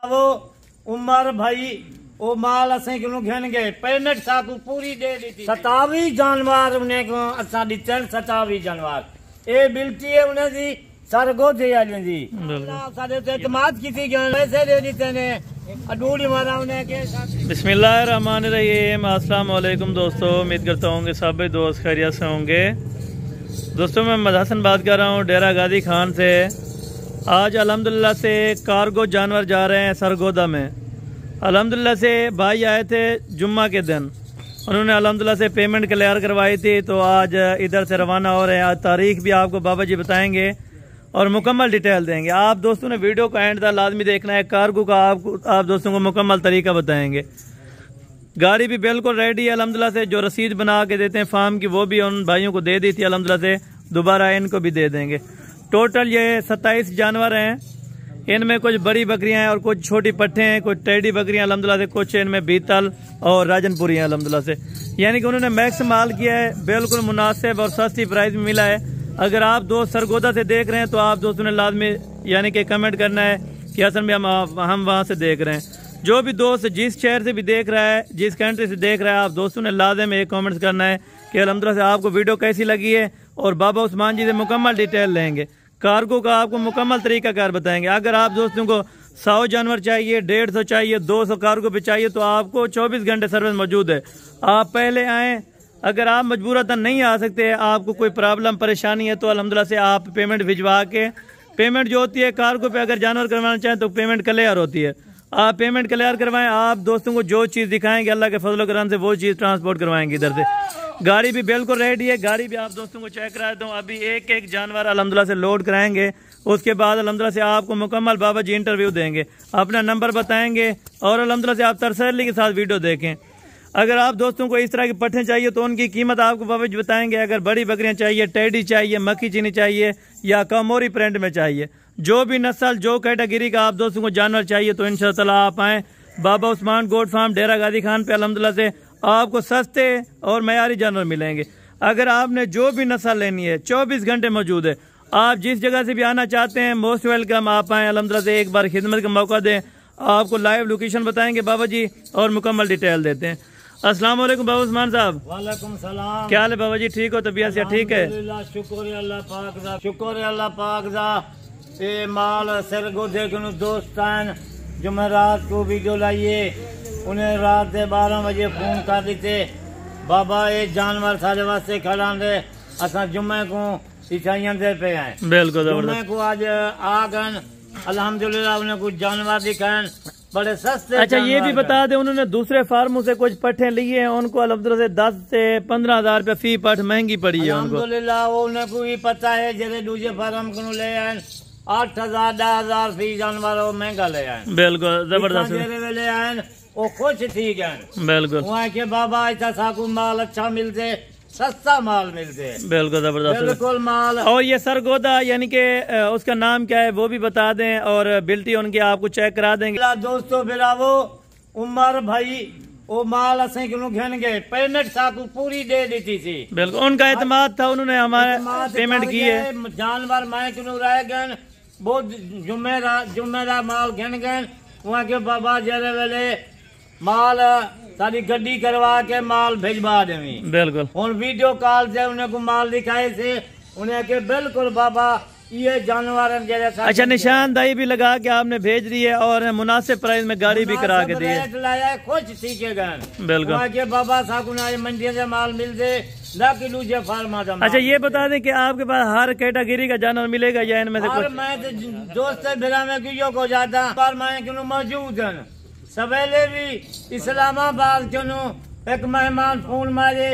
वो उमर भाई वो माल असें किनू घेन गए पेमेंट साकू पूरी दे दी थी 27 जानवर उन्हें को असा दिते 27 जानवर ए बिल्टी है उन्हें जी सरगो दे आली जी साडे ते इतमाद कीती गए पैसे दे दिते ने अडूड़ी मारा उन्हें के बिस्मिल्लाहिर्रहमानिर्रहीम। अस्सलाम वालेकुम दोस्तों, उम्मीद करता हूँ कि सभी दोस्त खैरियत से होंगे। दोस्तों मैं मद हसन बात कर रहा हूँ डेरा गाजी खान से। आज अल्हम्दुलिल्लाह से कार्गो जानवर जा रहे हैं सरगोदा में। अल्हम्दुलिल्लाह से भाई आए थे जुम्मा के दिन, उन्होंने अल्हम्दुलिल्लाह से पेमेंट क्लियर करवाई थी, तो आज इधर से रवाना हो रहे हैं। आज तारीख भी आपको बाबा जी बताएंगे और मुकम्मल डिटेल देंगे। आप दोस्तों ने वीडियो को एंड तक लाजमी देखना है। कार्गो का आप दोस्तों को मुकम्मल तरीका बताएंगे। गाड़ी भी बिल्कुल रेडी है अल्हम्दुलिल्लाह से। जो रसीद बना के देते हैं फार्म की वो भी उन भाइयों को दे दी थी अल्हम्दुलिल्लाह से, दोबारा इनको भी दे देंगे। टोटल ये 27 जानवर हैं। इनमें कुछ बड़ी बकरियां हैं और कुछ छोटी पट्टे हैं, कुछ टेडी बकरियां अल्हम्दुलिल्लाह से, कुछ इनमें बीतल और राजनपुरी हैं अल्हम्दुलिल्लाह से। यानी कि उन्होंने मैक्स माल किया है, बिल्कुल मुनासिब और सस्ती प्राइस में मिला है। अगर आप दोस्त सरगोदा से देख रहे हैं तो आप दोस्तों ने लाजमी यानी कि कमेंट करना है कि असल में हम वहाँ से देख रहे हैं। जो भी दोस्त जिस शहर से भी देख रहा है, जिस कंट्री से देख रहा है, आप दोस्तों ने लाजम एक कमेंट्स करना है कि अल्हम्दुलिल्लाह से आपको वीडियो कैसी लगी है, और बाबा उस्मान जी से मुकम्मल डिटेल लेंगे। कार्गो का आपको मुकम्मल तरीकाकार बताएंगे। अगर आप दोस्तों को 100 जानवर चाहिए, 150 चाहिए, 200 कार्गो पे चाहिए तो आपको 24 घंटे सर्विस मौजूद है। आप पहले आएँ। अगर आप मजबूरतन नहीं आ सकते, आपको कोई प्रॉब्लम परेशानी है, तो अल्हम्दुलिल्लाह से आप पेमेंट भिजवा के, पेमेंट जो होती है कार्गो पे अगर जानवर करवाना चाहें तो पेमेंट क्लियर होती है। आप पेमेंट क्लियर करवाएं। आप दोस्तों को जो चीज़ दिखाएंगे अल्लाह के फजल करम से वो चीज़ ट्रांसपोर्ट करवाएंगे इधर से। गाड़ी भी बिल्कुल रेडी है। गाड़ी भी आप दोस्तों को चेक करा देता हूँ। अभी एक एक जानवर अल्हम्दुलिल्लाह से लोड कराएंगे। उसके बाद अल्हम्दुलिल्लाह से आपको मुकम्मल बाबा जी इंटरव्यू देंगे, अपना नंबर बताएंगे और अल्हम्दुलिल्लाह से आप तसल्ली के साथ वीडियो देखें। अगर आप दोस्तों को इस तरह के पट्टे चाहिए तो उनकी कीमत आपको बाबा जी बताएंगे। अगर बड़ी बकरियां चाहिए, टेडी चाहिए, मक्खी चीनी चाहिए या कमोरी प्रिंट में चाहिए, जो भी नस्ल जो कैटेगरी का आप दोस्तों को जानवर चाहिए तो इंशाअल्लाह आप आएँ बाबा उस्मान गोट फार्म डेरा गाजी खान पे। अल्हम्दुलिल्लाह से आपको सस्ते और मयारी जानवर मिलेंगे। अगर आपने जो भी नस्ल लेनी है 24 घंटे मौजूद है। आप जिस जगह से भी आना चाहते हैं मोस्ट वेलकम। आप आएँ अल्हम्दुलिल्लाह से, एक बार खिदमत का मौका दें। आपको लाइव लोकेशन बताएंगे बाबा जी और मुकम्मल डिटेल देते हैं। अस्सलाम वालेकुम बाबा उस्मान साहब। वालेकुम सलाम। क्या हाल है बाबा जी? ठीक हो? तबीयत से ठीक है? शुक्र है अल्लाह पाक दा, शुक्र है अल्लाह पाक दा। ये माल सरगोदे के दोस्तान जुमेरात को वीडियो लाइए, उन्हें रात के 12 बजे फोन कर देते बाबा ये जानवर सारे वास्ते खड़ा दे, असा जुम्मे को ईसाइयों दे पे आए। बिल्कुल जुम्मे को आज आ गए अल्हम्दुलिल्लाह। उन्हें कुछ जानवर दिखाए बड़े सस्ते। अच्छा ये भी बता दें, उन्होंने दूसरे फार्मों से कुछ पट्टे लिए हैं, उनको अल्हम्दुलिल्लाह से 10 से 15 हज़ार रुपया फी पट महंगी पड़ी है उनको। अल्हम्दुलिल्लाह उन्हें कोई पता है जैसे दूसरे फार्म को ले आए 8,000 10,000 फी जानवर महंगा ले आए। बिल्कुल जबरदस्त ले आए वो कुछ ठीक है। बिल्कुल वहाँ के बाबा ऐसा साकू माल अच्छा मिलते, सस्ता माल मिलते। बिल्कुल जबरदस्त बिल्कुल माल। और ये सरगोदा यानी कि उसका नाम क्या है वो भी बता दें और बिल्टी उनकी आपको चेक करा देंगे। दोस्तों फिर वो उमर भाई वो माल असें किनू घेन गए पेमेंट साकू पूरी दे दी थी। बिल्कुल उनका एतमाद था, उन्होंने हमारे पेमेंट की है। जानवर मैं किनू रह गए वो जुम्मेदार माल घेन गए। वहाँ के बाबा जरे वेले माल सारी गड्डी करवा के माल भिजवा देवी। बिल्कुल उन वीडियो कॉल से उन्हें को माल दिखाए थे, उन्हें के बिल्कुल बाबा ये जानवर जैसे। अच्छा निशानदाही भी लगा के आपने भेज दी है और मुनासिब प्राइस में गाड़ी भी करा के दी है। लाया कुछ सीखे गए। बिल्कुल के बाबा साकुना मंडी से माल मिलते ना किलो जे फार्मा। अच्छा ये बता दें कि आपके पास हर कैटेगरी का जानवर मिलेगा या इनमें से कुछ? मैं दोस्त भिरा में क्यों को जाता पर मैं क्यों मौजूद है। सवेले भी इस्लामाबाद क्यों एक मेहमान फोन मारे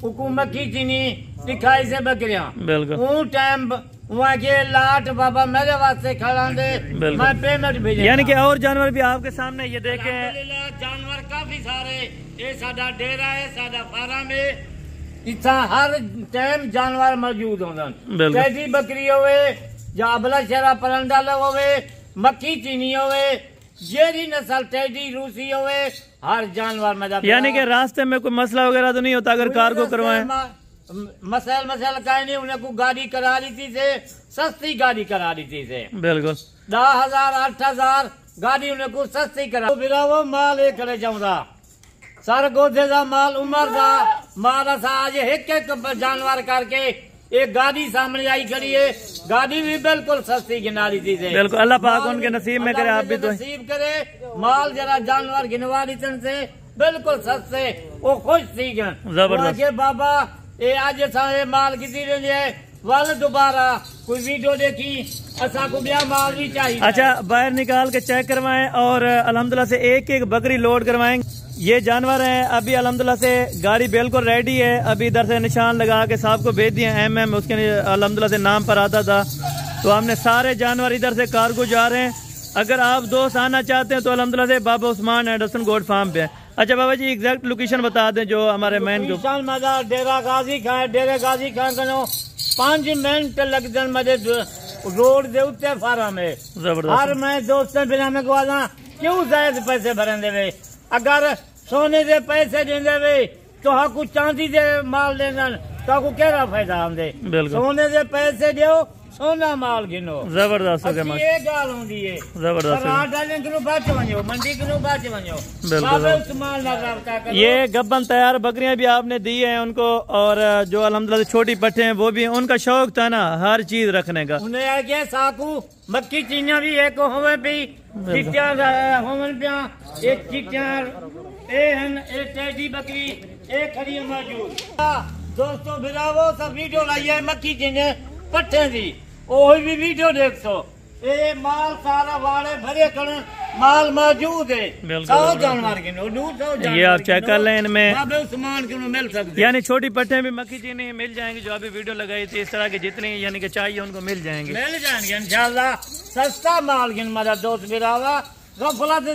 हुकूमत की चीनी दिखाई से बकरियां। बिल्कुल टाइम वहाँ के लाट बाबा मेरे वास्ते खड़ा दे, मैं पेमेंट भेजे। यानी कि और जानवर भी आपके सामने ये देखे जानवर काफी सारे। ये साडा डेरा है, साडा फार्म है, इतना हर टाइम जानवर मौजूद होंगे। कैदी बकरी होवे या अबला शहरा परंडाल होवे, मक्खी चीनी होवे, जेरी नस्ल टेडी रूसी होवे, हर जानवर में। यानी कि रास्ते में कोई मसला वगैरह तो नहीं होता अगर कार्गो करवाएं? मसल का नहीं। उन्हें को गाड़ी करा दी थी से, सस्ती गाड़ी करा दी थी से। बिल्कुल 10,000 8,000 गाड़ी उन्हें को सस्ती करा बिरावो माल एक करे चाहता सर गोधे का माल उम्र का माल असा आज एक एक जानवर करके एक गाड़ी सामने आई खड़ी है। गाड़ी भी बिल्कुल सस्ती गिनारी चीज है। बिल्कुल अल्लाह पाक उनके नसीब में करे, आप भी तो नसीब करे। माल जरा जानवर गिनवा दी से बिल्कुल सस्ते वो खुश थी जबरदस्त बाबा ये आज ये माल किसी ने वाल दोबारा कोई वीडियो देखी असा को ब्याह माल भी चाहिए। अच्छा बाहर निकाल के चेक करवाएं और अल्हम्दुलिल्लाह से एक एक बकरी लोड करवाएंगे। ये जानवर है अभी अल्हम्दुलिल्लाह से गाड़ी बिल्कुल रेडी है। अभी इधर से निशान लगा के साहब को भेज दिए MM उसके अल्हम्दुलिल्लाह से नाम पर आता था। तो हमने सारे जानवर इधर से कार्गो जा रहे हैं। अगर आप दोस्त आना चाहते हैं तो अल्हम्दुलिल्लाह से बाबा उस्मान एंडरसन गोट फार्म पे है। अच्छा बाबा जी एग्जैक्ट लोकेशन बता दें जो हमारे मेन डेरा गाजी खान डेरे गाजी खान कनो 5 मिनट लगते मजे रोड दे उत्ते फार्म है जबरदस्त। हर मैं दोस्तों बिना में गवादा क्यों जायद पैसे भरन दे अगर सोने दे पैसे देंदे वे तो हाकू चांदी दे माल देना तो को केरा फायदा आंदे। सोने दे पैसे दियो सोना माल गिनो जबरदस्त हो गया। ये गाल होंदी है जबरदस्त मंडी किलो बाच वणो। ये गब्बन तैयार बकरियां भी आपने दी है उनको और जो अल्हम्दुलिल्लाह से छोटी पट्टे हैं वो भी उनका शौक था ना हर चीज रखने का। उन्हें आगे साकू मक्की चीनिया भी एक होवे भी चिट्टिया होवन पिया एक चिट्टिया ए टेडी बकरी एक खड़ी मौजूद। दोस्तों बिरावो सब वीडियो लाइए मक्की चीने पट्टे दी ओही भी वीडियो देख सो ए माल सारा वाले भरे कर माल मौजूद है। 100 जानवर के 200 ये आप चेक कर लें इनमें सामान के मिल सकते यानी छोटी पट्टे भी मक्की चीनी मिल जाएंगी जो अभी वीडियो लगाई थी। इस तरह के जितनी यानी कि चाहिए उनको मिल जाएंगे इंशाल्लाह। सस्ता माल गिन मेरा दोस्त बिरावा गफलत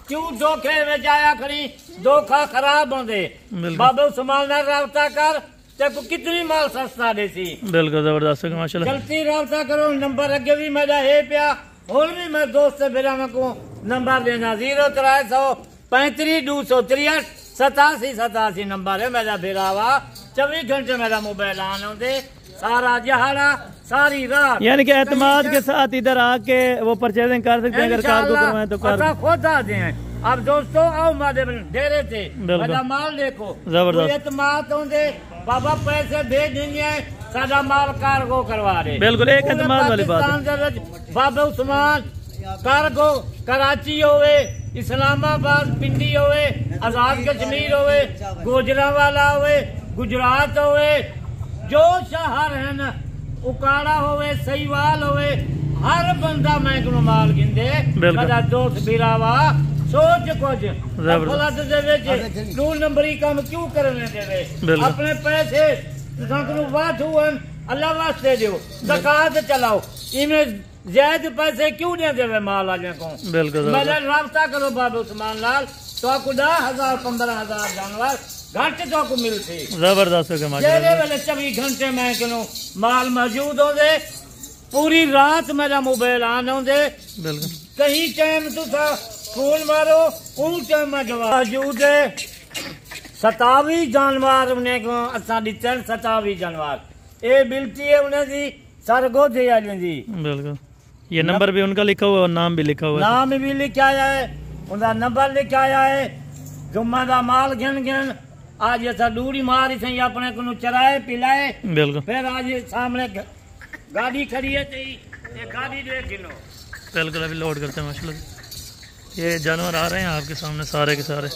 क्यों धोखे में आया खड़ी धोखा खराब होंदे बाबे उस्मान नाल राबता कर तेको कितनी माल सस्ता देसी। बिल्कुल जबरदस्त माशाल्लाह। जल्दी राबता करो नंबर अगे भी मेरा है पिया और भी मैं दोस्त बिरावा को नंबर देना 0335 263 87 नंबर है मेरा बिरावा। 24 घंटे मेरा मोबाइल ऑन होंदे सारा जहाड़ा सारी रात यानी कि एतमाद के साथ इधर आके वो परचेजिंग कर सकते हैं। अगर कार्गो करवाएं तो कार्गो खुद आते हैं। अब दोस्तों आओ मादे डेरे थे मेरा माल देखो जबरदस्त एतमाद होंदे बाबा पैसे भेज देंगे सादा माल कार्गो करवा रहे। बिल्कुल एक एतमाद वाली बात है। बाबा उस्मान कार्गो कराची होवे इस्लामाबाद पिंडी होवे आजाद कश्मीर होवे गुजरांवाला होवे गुजरात होवे जो शहर है न उकाड़ा होवे सहीवाल होवे हर बंदा मैं को माल गिंदे मेरा दोस्त बिरावा सोच कुछ गलत दे विच 2 नंबरी काम क्यों करने देवे अपने पैसे तुसां वाथ हुन अल्लाह वास्ते दियो ज़कात चलाओ इनमें ज्यादा पैसे क्यों नहीं देवे माल वाले को। मेरा राब्ता करो बाबा उस्मान लाल तो आपको 10,000 15,000 जानवर घट तो आपको मिलते जबरदस्त वेले 24 घंटे मैं कनो माल मौजूद होंगे पूरी रात मेरा मोबाइल ऑन होंगे कहीं टाइम तुसा फोन मारो उन टाइम में जवाब मौजूद है। 27 जानवर उन्हें को असा दिते 27 जानवर ये मिलती है उन्हें दी सरगो दे जी। बिल्कुल ये नंबर भी उनका लिखा हुआ है और नाम भी लिखा हुआ है। नाम भी लिखा है उनका नंबर लिखा है। जुम्मा का माल गिन गिन आज ऐसा दूरी मारी सही अपने को चराए पिलाए। बिल्कुल फिर आज सामने गाड़ी खड़ी है ये गाड़ी दे गिनो। बिल्कुल अभी लोड करते हैं माशाल्लाह। ये जानवर आ रहे हैं आपके सामने सारे के सारे।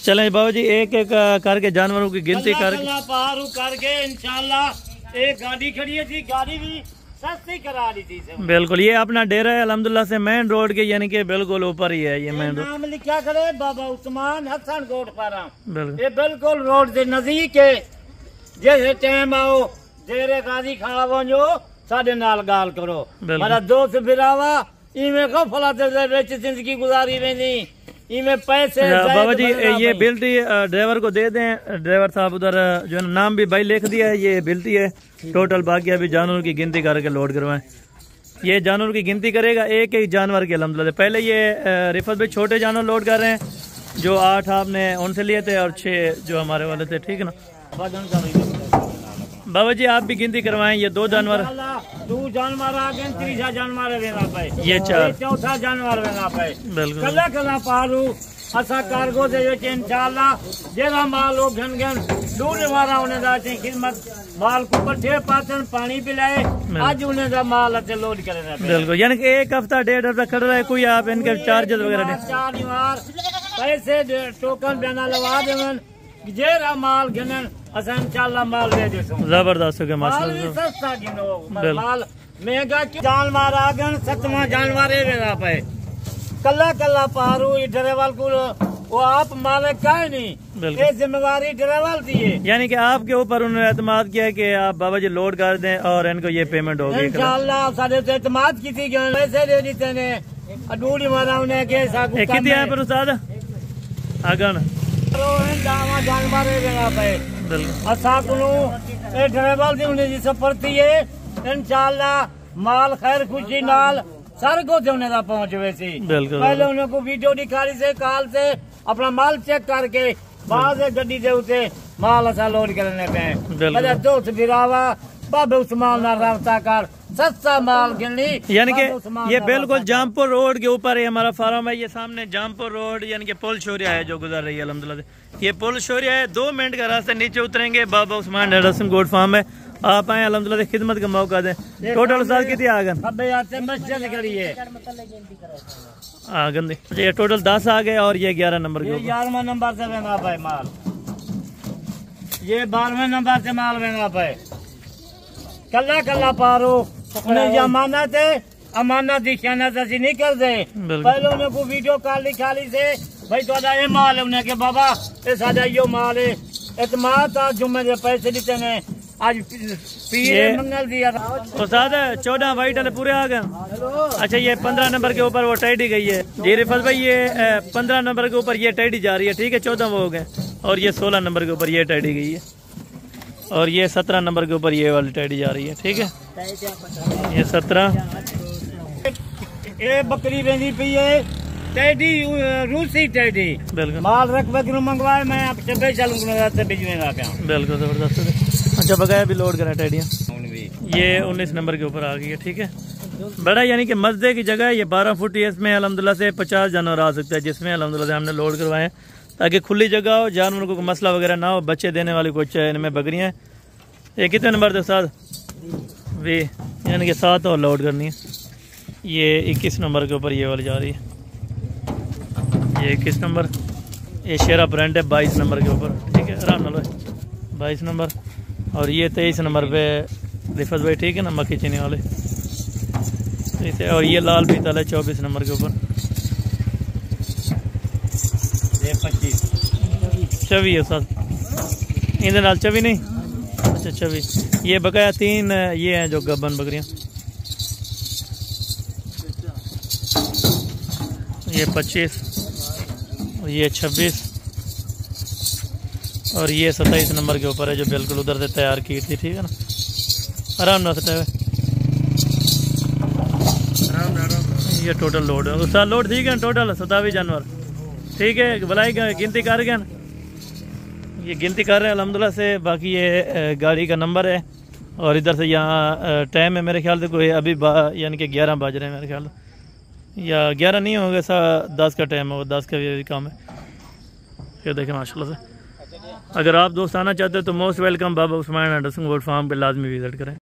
चलें बाबा जी एक एक करके जानवरों की गिनती करके इंशाल्लाह एक गाड़ी खड़ी थी गाड़ी भी सस्ती करा दी थी। बिल्कुल ये अपना डेरा है अल्हम्दुलिल्लाह से मेन रोड के यानी कि बिल्कुल ऊपर ही है ये मेन रोड। नाम लिखा करे बाबा उस्मान हसन गोट फार्म ये बिल्कुल रोड से नजदीक है। जैसे टाइम आओ डेरे गाड़ी खड़ा वञो साडे नाल गाल करो मेरा दोस्त बिरावा इमें गफलत दे विच जिंदगी गुजारी वेंदी इमें पैसे। बाबा जी ये बिल्टी ड्राइवर को दे दें। ड्राइवर साहब उधर जो है नाम भी भाई लिख दिया है ये बिल्टी है टोटल। बाकी अभी जानवर की गिनती करके लोड करवाएं। ये जानवर की गिनती करेगा एक एक जानवर के अल्हम्दुलिल्लाह। पहले ये रिफत भाई छोटे जानवर लोड कर रहे हैं जो 8 आपने उनसे लिए थे और 6 जो हमारे वाले थे ठीक है ना। बाबा जी आप भी गिनती करवाएं, ये 2 जानवर, 2 जानवर आ गए, 3 जानवर वेना पे, ये 4, चौथा जानवर वेना पे। बिल्कुल कला कला पारू असा कार्गो दे विच इंशाअल्लाह जेड़ा माल हो घन घन दूर मारा उन्हें दा ची खिदमत माल को पठे पाचन पानी पिलाए, आज उन्हें दा माल अते लोड करे। बिल्कुल, यानी कि 1 हफ्ता 1.5 हफ्ता खड़ा रहे, कोई आप इनके चार्जेस वगैरह नहीं, 4 दीवार पैसे टोकन बना लगा देवन, जेरा माल घनन असा इंशाअल्लाह माल दे देसो। जबरदस्त हो गया माल माशाल्लाह। सस्ता गिनो माल महंगा जानवर आ गन, 7वां जानवर ए वेला पे कल्ला कल्ला पारू ड्राइवर को वो आप मालिक का है नहीं, ये जिम्मेवारी ड्राइवर दी है। यानी कि आपके ऊपर उन्होंने एतमाद किया कि आप बाबा जी लोड कर दें और इनको ये पेमेंट होगी इंशाअल्लाह। सारे तो एतमाद की थी, पैसे दे देते ने अडूडी मारा उन्हें के साकू कितने है पर उस्ताद आगन दावा जानवर है वेला पे बिल्कुल असा कुनु ए ड्राइवर दी उन्हें जिस परती है इंशाअल्लाह माल खैर खुशी नाल सर को उन्हें दा पहुंच वैसी। पहले उन्हें को वीडियो दिखाई से काल से अपना माल चेक करके बाद गड्डी से उसे माल असा लोड करने पे मेरे दोस्त बिरावा बाबे उस्मान ना रास्ता कर सस्ता माल गिनली। यानी कि ये बिल्कुल जामपुर रोड के ऊपर है हमारा फार्म है, ये सामने जामपुर रोड यानी कि पुल शौरिया है जो गुजर रही है अल्हम्दुलिल्लाह से। ये पुल शौरिया है, 2 मिनट का रास्ता नीचे उतरेंगे, बाबा उस्मान डेरासन गोट फार्म है, आप आए अल्हम्दुलिल्लाह से खिदमत का मौका दें। टोटल साल कितनी आगन अबे आते मस्जिद खड़ी है आगन दे, ये टोटल 10 आ गए और ये 11 नंबर के 11वां नंबर से वेंगा भाई माल, ये 12वें नंबर से माल वेंगा भाई कल्ला कल्ला पारो उन्हें अमानत है, अमानत की खयानत असी नहीं कर दे। पहले उन्हें को वीडियो कॉल लिखाली से भाई थोड़ा ये माल है उन्हें के बाबा ये सादा यो माल है एतमाद आज जुम्मे के पैसे देते ने आज पीर मंगल दिया उस्ताद 14 वाइट वाले पूरे आ गए। अच्छा ये 15 नंबर के ऊपर वो टैडी गई है जी रिफत भाई, ये 15 नंबर के ऊपर ये टैडी जा रही है, ठीक है 14 वो हो गए, और ये 16 नंबर के ऊपर ये टैडी गई है, और ये 17 नंबर के ऊपर ये वाली टैडी जा रही है, ठीक है ये 17। ये बकरी वेंदी पी है टैडी रूसी टैडी, बिल्कुल माल रख बकरू मंगवाए मैं आप चबे चलूंगा से भिजवेगा क्या, बिल्कुल जबरदस्त। अच्छा बकाया भी लोड करा टैडियाँ, ये 19 नंबर के ऊपर आ गई है, ठीक है बड़ा यानी कि मस्दे की जगह है, ये 12 फुट है, इसमें अल्हम्दुलिल्लाह से 50 जानवर आ सकता है, जिसमें अल्हम्दुलिल्लाह से हमने लोड करवाए ताकि खुली जगह हो, जानवरों को मसला वगैरह ना हो, बच्चे देने वाली कुछ इनमें बकरियाँ हैं। ये कितने नंबर थे साथ वे यानी कि 7 और लोड करनी है। ये 21 नंबर के ऊपर ये वाली जा रही है, ये 21 नंबर, ये शेरा ब्रांड है 22 नंबर के ऊपर, ठीक है आराम नालो 22 नंबर, और ये 23 नंबर पे रिफत भाई, ठीक है ना मक्खी चीनी वाले, और ये लाल पीतल है 24 नंबर के ऊपर, 24 है साथ इधर नाल 24 नहीं, अच्छा 24। ये बकाया 3 ये हैं जो गब्बन बकरियाँ, ये 25 और ये 26 और ये 27 नंबर के ऊपर है जो बिल्कुल उधर से तैयार की थी, ठीक है ना आराम ना सटा है। ये टोटल लोड है उसका लोड, ठीक है टोटल 27 जानवर, ठीक है भलाई गिनती कर गए, ये गिनती कर रहे हैं अल्हम्दुलिल्लाह से। बाकी ये गाड़ी का नंबर है, और इधर से यहाँ टाइम है मेरे ख्याल से कोई अभी यानी कि 11 बज रहे हैं मेरे ख्याल, या 11 नहीं होगा 10 का टाइम है, वो 10 का भी काम है। ये देखें माशाल्लाह से, अगर आप दोस्त आना चाहते हो तो मोस्ट वेलकम, बाबा उस्मान डेरासन गोट फार्म पे लाजमी विजिट करें।